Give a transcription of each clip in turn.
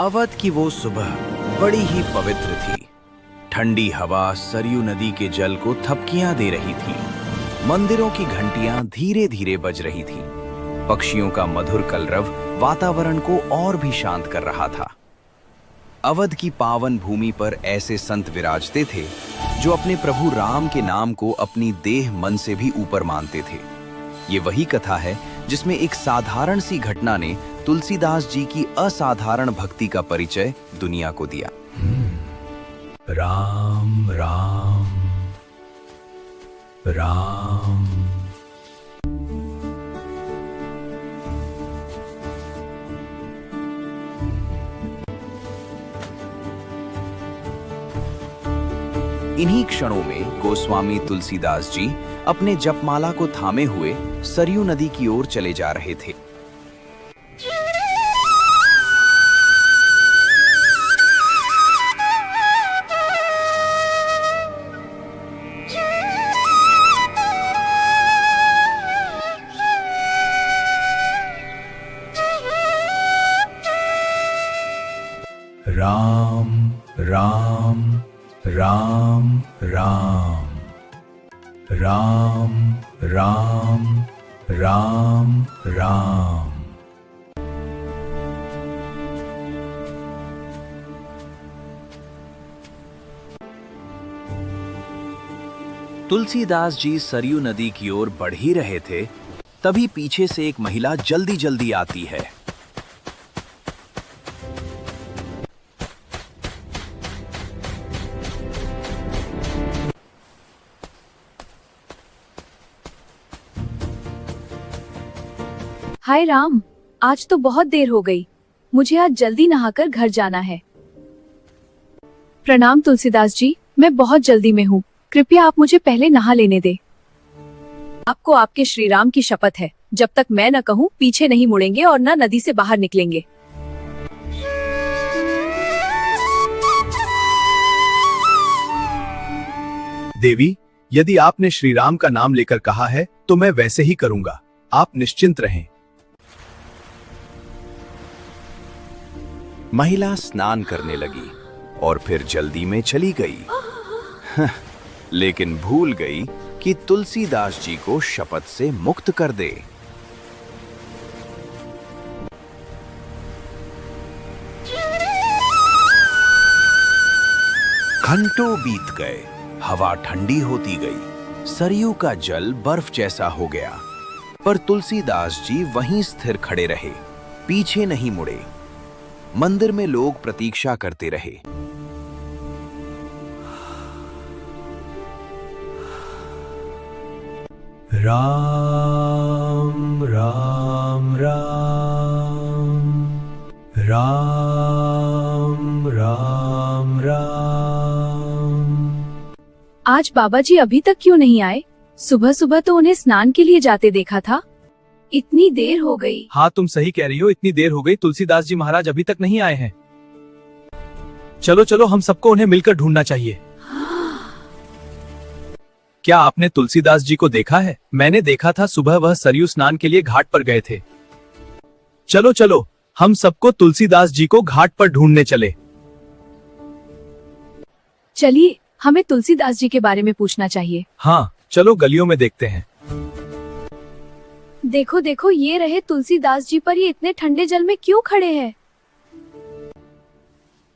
अवध की वो सुबह बड़ी ही पवित्र थी। ठंडी हवा सरयू नदी के जल को थपकियां दे रही थी। मंदिरों की घंटियां धीरे धीरे बज रही थी। पक्षियों का मधुर कलरव वातावरण को और भी शांत कर रहा था। अवध की पावन भूमि पर ऐसे संत विराजते थे जो अपने प्रभु राम के नाम को अपनी देह मन से भी ऊपर मानते थे। ये वही कथा है जिसमें एक साधारण सी घटना ने तुलसीदास जी की असाधारण भक्ति का परिचय दुनिया को दिया। राम राम राम। इन्हीं क्षणों में गोस्वामी तुलसीदास जी अपने जपमाला को थामे हुए सरयू नदी की ओर चले जा रहे थे। राम राम राम राम राम राम राम राम। तुलसीदास जी सरयू नदी की ओर बढ़ ही रहे थे, तभी पीछे से एक महिला जल्दी जल्दी आती है। हाय राम, आज तो बहुत देर हो गई। मुझे आज जल्दी नहाकर घर जाना है। प्रणाम तुलसीदास जी, मैं बहुत जल्दी में हूँ। कृपया आप मुझे पहले नहा लेने दे। आपको आपके श्री राम की शपथ है, जब तक मैं न कहूँ पीछे नहीं मुड़ेंगे और न नदी से बाहर निकलेंगे। देवी, यदि आपने श्री राम का नाम लेकर कहा है तो मैं वैसे ही करूंगा। आप निश्चिंत रहें। महिला स्नान करने लगी और फिर जल्दी में चली गई। लेकिन भूल गई कि तुलसीदास जी को शपथ से मुक्त कर दे। घंटों बीत गए, हवा ठंडी होती गई, सरयू का जल बर्फ जैसा हो गया, पर तुलसीदास जी वहीं स्थिर खड़े रहे, पीछे नहीं मुड़े। मंदिर में लोग प्रतीक्षा करते रहे। राम राम राम राम राम राम। आज बाबा जी अभी तक क्यों नहीं आए? सुबह सुबह तो उन्हें स्नान के लिए जाते देखा था। इतनी देर हो गई। हाँ, तुम सही कह रही हो, इतनी देर हो गई। तुलसीदास जी महाराज अभी तक नहीं आए हैं। चलो चलो, हम सबको उन्हें मिलकर ढूंढना चाहिए। क्या आपने तुलसीदास जी को देखा है? मैंने देखा था, सुबह वह सरयू स्नान के लिए घाट पर गए थे। चलो चलो, हम सबको तुलसीदास जी को घाट पर ढूंढने चले। चलिए, हमें तुलसीदास जी के बारे में पूछना चाहिए। हाँ, चलो गलियों में देखते हैं। देखो देखो, ये रहे तुलसीदास जी, पर ये इतने ठंडे जल में क्यों खड़े हैं?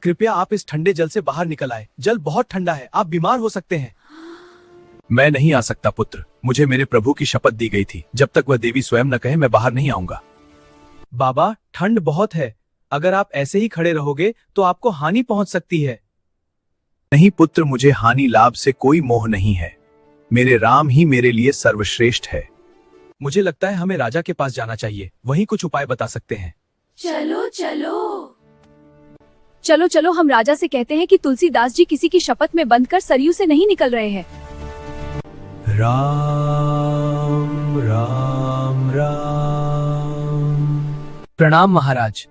कृपया आप इस ठंडे जल से बाहर निकल आए। जल बहुत ठंडा है, आप बीमार हो सकते हैं। मैं नहीं आ सकता पुत्र, मुझे मेरे प्रभु की शपथ दी गई थी, जब तक वह देवी स्वयं न कहे मैं बाहर नहीं आऊंगा। बाबा, ठंड बहुत है, अगर आप ऐसे ही खड़े रहोगे तो आपको हानि पहुंच सकती है। नहीं पुत्र, मुझे हानि लाभ से कोई मोह नहीं है। मेरे राम ही मेरे लिए सर्वश्रेष्ठ है। मुझे लगता है हमें राजा के पास जाना चाहिए, वहीं कुछ उपाय बता सकते हैं। चलो चलो चलो चलो, हम राजा से कहते हैं कि तुलसीदास जी किसी की शपथ में बंद कर सरयू से नहीं निकल रहे हैं। राम राम राम। प्रणाम महाराज।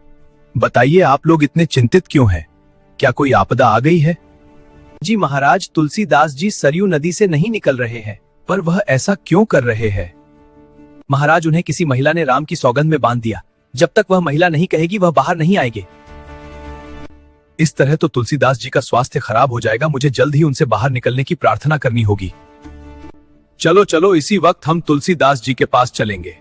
बताइए, आप लोग इतने चिंतित क्यों हैं? क्या कोई आपदा आ गई है? जी महाराज, तुलसीदास जी सरयू नदी से नहीं निकल रहे हैं। पर वह ऐसा क्यों कर रहे हैं? महाराज, उन्हें किसी महिला ने राम की सौगंध में बांध दिया। जब तक वह महिला नहीं कहेगी वह बाहर नहीं आएंगे। इस तरह तो तुलसीदास जी का स्वास्थ्य खराब हो जाएगा। मुझे जल्द ही उनसे बाहर निकलने की प्रार्थना करनी होगी। चलो चलो, इसी वक्त हम तुलसीदास जी के पास चलेंगे।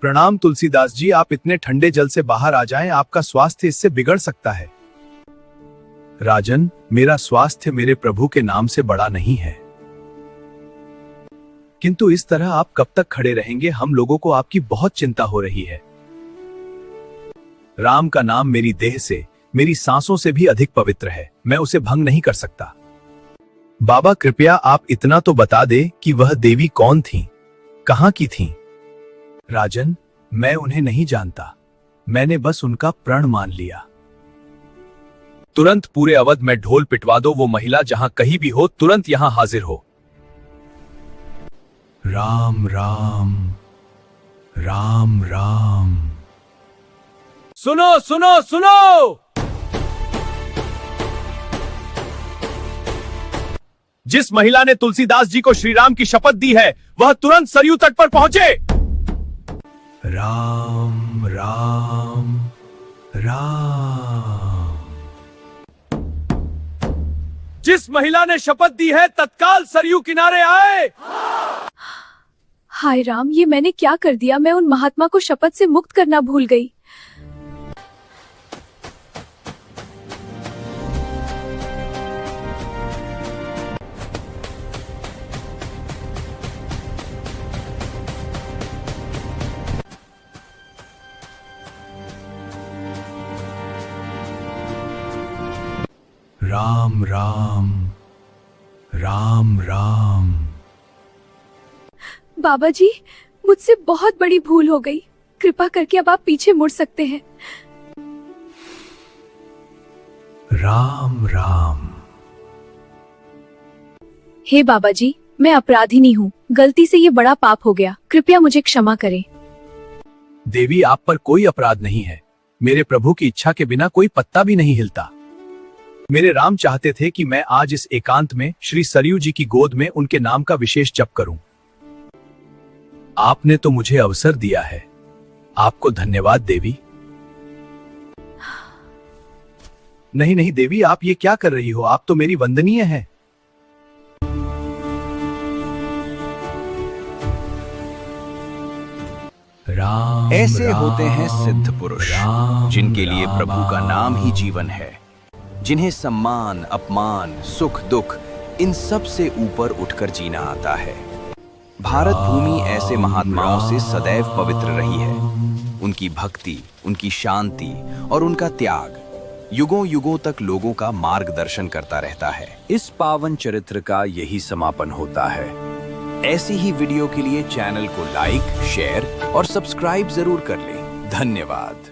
प्रणाम तुलसीदास जी, आप इतने ठंडे जल से बाहर आ जाएं, आपका स्वास्थ्य इससे बिगड़ सकता है। राजन, मेरा स्वास्थ्य मेरे प्रभु के नाम से बड़ा नहीं है। किंतु इस तरह आप कब तक खड़े रहेंगे? हम लोगों को आपकी बहुत चिंता हो रही है। राम का नाम मेरी देह से, मेरी सांसों से भी अधिक पवित्र है। मैं उसे भंग नहीं कर सकता। बाबा, कृपया आप इतना तो बता दे कि वह देवी कौन थी, कहां की थी? राजन, मैं उन्हें नहीं जानता। मैंने बस उनका प्रण मान लिया। तुरंत पूरे अवध में ढोल पिटवा दो। वो महिला जहां कहीं भी हो, तुरंत यहां हाजिर हो। राम राम राम राम। सुनो सुनो सुनो, जिस महिला ने तुलसीदास जी को श्री राम की शपथ दी है, वह तुरंत सरयू तट पर पहुंचे। राम राम राम। जिस महिला ने शपथ दी है, तत्काल सरयू किनारे आए। हाय राम, ये मैंने क्या कर दिया? मैं उन महात्मा को शपथ से मुक्त करना भूल गई। राम राम राम राम। बाबा जी, मुझसे बहुत बड़ी भूल हो गई। कृपा करके अब आप पीछे मुड़ सकते हैं। राम राम। हे बाबा जी, मैं अपराधिनी हूँ। गलती से ये बड़ा पाप हो गया। कृपया मुझे क्षमा करें। देवी, आप पर कोई अपराध नहीं है। मेरे प्रभु की इच्छा के बिना कोई पत्ता भी नहीं हिलता। मेरे राम चाहते थे कि मैं आज इस एकांत में श्री सरयू जी की गोद में उनके नाम का विशेष जप करूं। आपने तो मुझे अवसर दिया है। आपको धन्यवाद देवी। नहीं नहीं देवी, आप ये क्या कर रही हो? आप तो मेरी वंदनीय हैं। राम ऐसे राम, होते हैं सिद्ध पुरुष, राम जिनके लिए प्रभु का राम। नाम ही जीवन है, जिन्हें सम्मान, अपमान, सुख दुख, इन सब से ऊपर उठकर जीना आता है। भारत भूमि ऐसे महात्माओं से सदैव पवित्र रही है। उनकी भक्ति, उनकी शांति और उनका त्याग युगों युगों तक लोगों का मार्गदर्शन करता रहता है। इस पावन चरित्र का यही समापन होता है। ऐसी ही वीडियो के लिए चैनल को लाइक, शेयर और सब्सक्राइब जरूर कर लें। धन्यवाद।